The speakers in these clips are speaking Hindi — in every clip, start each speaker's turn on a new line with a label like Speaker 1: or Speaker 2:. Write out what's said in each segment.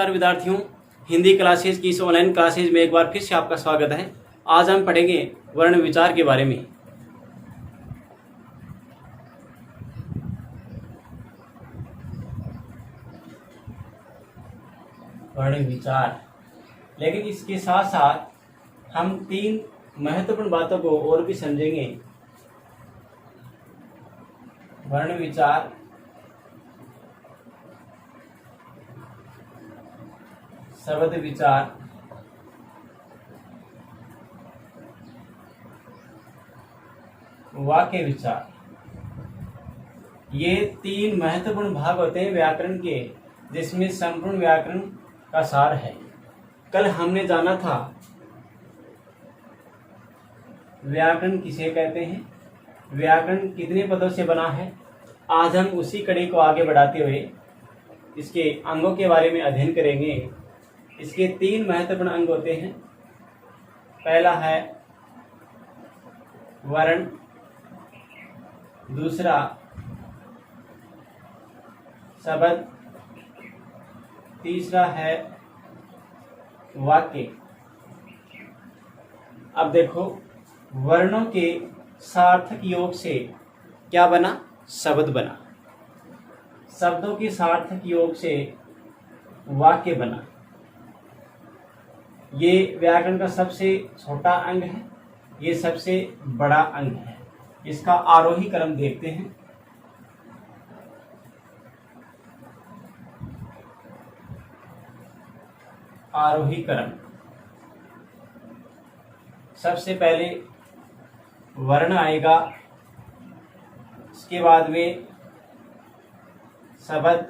Speaker 1: नमस्कार विद्यार्थियों, हिंदी क्लासेज की इस ऑनलाइन क्लासेज में एक बार फिर से आपका स्वागत है। आज हम पढ़ेंगे वर्ण विचार के बारे में। वर्ण विचार, लेकिन इसके साथ साथ हम तीन महत्वपूर्ण बातों को और भी समझेंगे। वर्ण विचार, शब्द विचार, वाक्य विचार, ये तीन महत्वपूर्ण भाग होते हैं व्याकरण के, जिसमें संपूर्ण व्याकरण का सार है। कल हमने जाना था व्याकरण किसे कहते हैं, व्याकरण कितने पदों से बना है। आज हम उसी कड़ी को आगे बढ़ाते हुए इसके अंगों के बारे में अध्ययन करेंगे। इसके तीन महत्वपूर्ण अंग होते हैं। पहला है वर्ण, दूसरा शब्द, तीसरा है वाक्य। अब देखो, वर्णों के सार्थक योग से क्या बना? शब्द बना। शब्दों के सार्थक योग से वाक्य बना। ये व्याकरण का सबसे छोटा अंग है, ये सबसे बड़ा अंग है। इसका आरोही क्रम देखते हैं। आरोही क्रम, सबसे पहले वर्ण आएगा, इसके बाद में शब्द,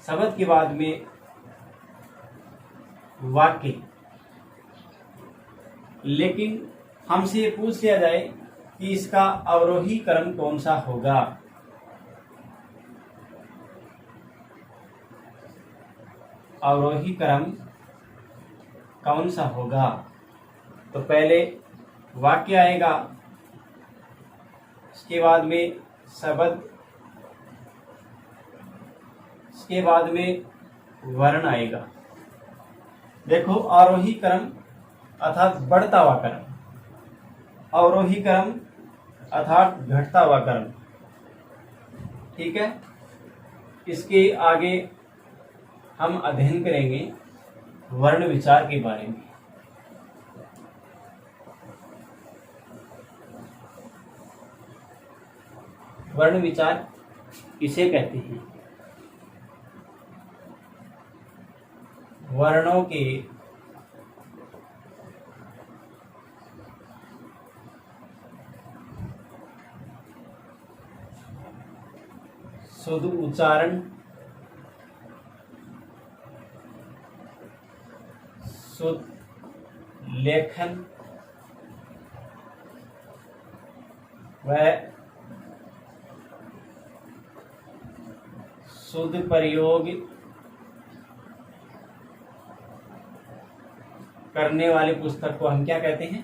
Speaker 1: शब्द के बाद में वाक्य। लेकिन हमसे ये पूछ लिया जाए कि इसका अवरोही क्रम कौन सा होगा। अवरोही क्रम कौन सा होगा? तो पहले वाक्य आएगा, इसके बाद में शब्द, इसके बाद में वर्ण आएगा। देखो, आरोही क्रम अर्थात बढ़ता हुआ क्रम, अवरोही क्रम अर्थात घटता हुआ क्रम। ठीक है, इसके आगे हम अध्ययन करेंगे वर्ण विचार के बारे में। वर्ण विचार किसे कहते हैं? वर्णों के शुद्ध उच्चारण, शुद्ध लेखन व शुद्ध प्रयोग करने वाली पुस्तक को हम क्या कहते हैं?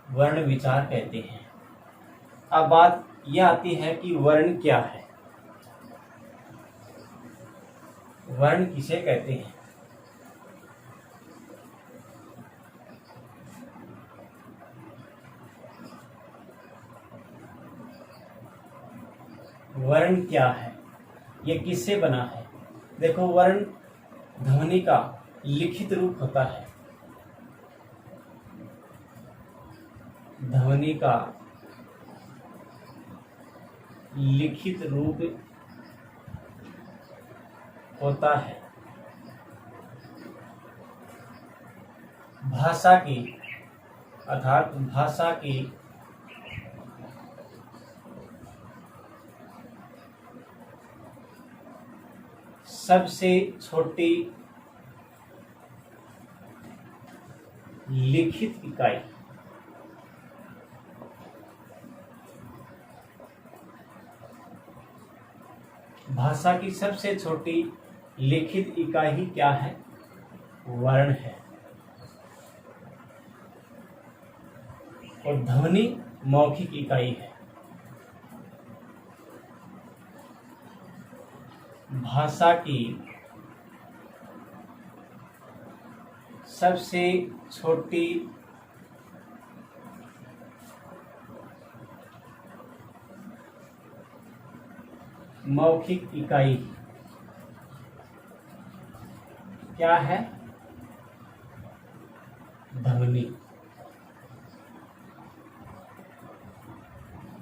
Speaker 1: वर्ण विचार कहते हैं। अब बात यह आती है कि वर्ण क्या है, वर्ण किसे कहते हैं? वर्ण क्या है, ये किससे बना है? देखो, वर्ण ध्वनि का लिखित रूप होता है। ध्वनि का लिखित रूप होता है। भाषा की अर्थात भाषा की सबसे छोटी लिखित इकाई। भाषा की सबसे छोटी लिखित इकाई क्या है? वर्ण है। और ध्वनि मौखिक इकाई है। भाषा की सबसे छोटी मौखिक इकाई क्या है? ध्वनि।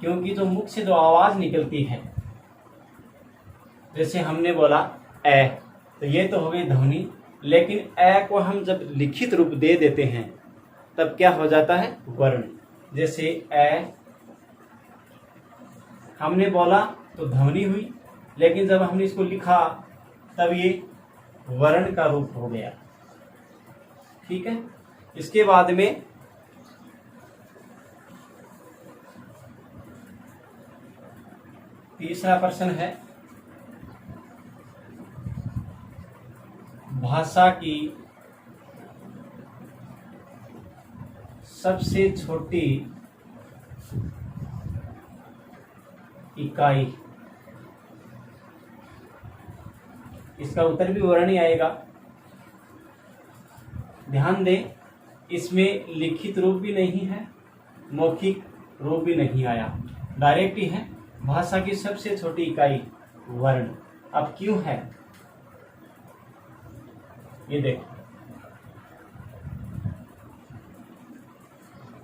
Speaker 1: क्योंकि जो मुख से जो आवाज निकलती है, जैसे हमने बोला ए, तो ये तो हो गई ध्वनि, लेकिन ए को हम जब लिखित रूप दे देते हैं तब क्या हो जाता है? वर्ण। जैसे ए हमने बोला तो ध्वनि हुई, लेकिन जब हमने इसको लिखा तब ये वर्ण का रूप हो गया। ठीक है। इसके बाद में तीसरा प्रश्न है, भाषा की सबसे छोटी इकाई। इसका उत्तर भी वर्ण ही आएगा। ध्यान दें, इसमें लिखित रूप भी नहीं है, मौखिक रूप भी नहीं आया, डायरेक्ट ही है। भाषा की सबसे छोटी इकाई वर्ण। अब क्यों है ये देखो,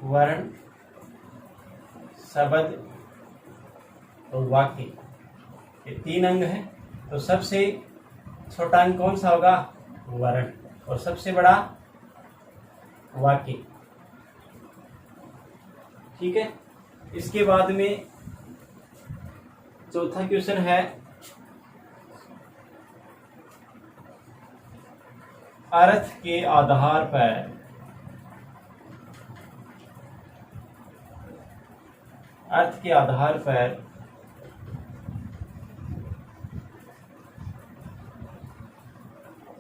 Speaker 1: वर्ण, शब्द और वाक्य, ये तीन अंग हैं। तो सबसे छोटा अंग कौन सा होगा? वर्ण। और सबसे बड़ा वाक्य। ठीक है। इसके बाद में चौथा क्वेश्चन है, अर्थ के आधार पर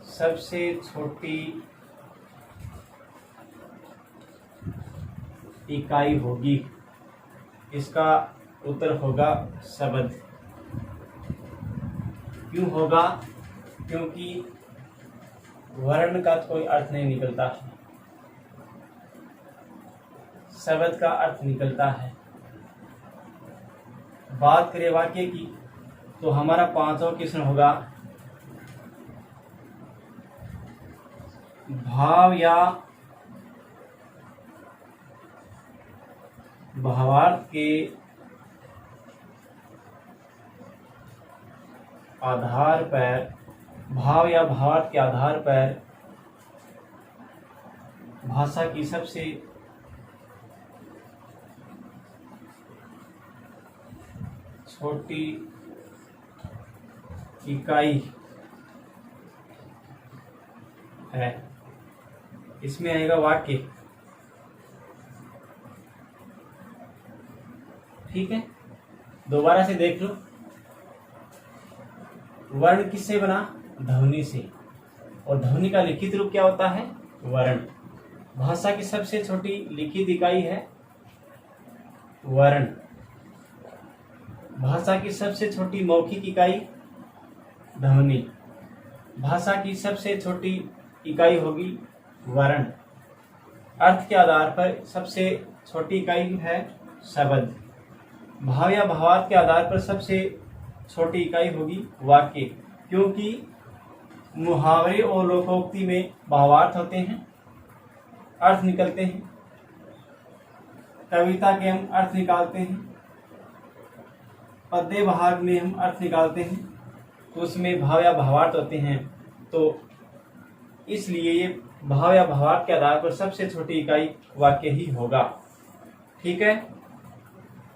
Speaker 1: सबसे छोटी इकाई होगी। इसका उत्तर होगा शब्द। क्यों होगा? क्योंकि वर्ण का कोई अर्थ नहीं निकलता है, शब्द का अर्थ निकलता है। बात करें वाक्य की, तो हमारा पांचवा क्वेश्चन होगा, भाव या भावार्थ के आधार पर, भाव या भावार्थ के आधार पर भाषा की सबसे छोटी इकाई है। इसमें आएगा वाक्य। ठीक है। दोबारा से देख लो, वर्ण किससे बना? ध्वनि से। और ध्वनि का लिखित रूप क्या होता है? वर्ण। भाषा की सबसे छोटी लिखित इकाई है वर्ण। भाषा की सबसे छोटी मौखिक इकाई ध्वनि। भाषा की सबसे छोटी इकाई होगी वर्ण। अर्थ के आधार पर सबसे छोटी इकाई है शब्द। भाव या भावार्थ के आधार पर सबसे छोटी इकाई होगी वाक्य, क्योंकि मुहावरे और लोकोक्ति में भावार्थ होते हैं, अर्थ निकलते हैं। कविता के हम अर्थ निकालते हैं, पद्य भाग में हम अर्थ निकालते हैं, तो उसमें भाव या भावार्थ होते हैं। तो इसलिए ये भाव या भावार्थ के आधार पर सबसे छोटी इकाई वाक्य ही होगा। ठीक है।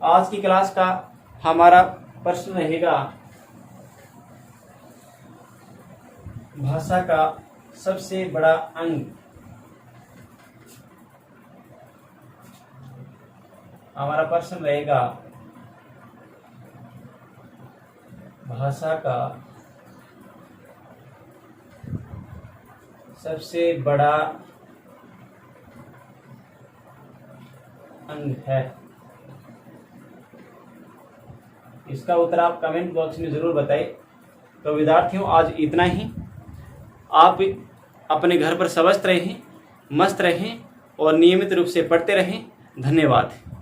Speaker 1: आज की क्लास का हमारा प्रश्न रहेगा, भाषा का सबसे बड़ा अंग। हमारा प्रश्न रहेगा, भाषा का सबसे बड़ा अंग है। इसका उत्तर आप कमेंट बॉक्स में जरूर बताएं। तो विद्यार्थियों, आज इतना ही। आप अपने घर पर स्वस्थ रहें, मस्त रहें और नियमित रूप से पढ़ते रहें। धन्यवाद।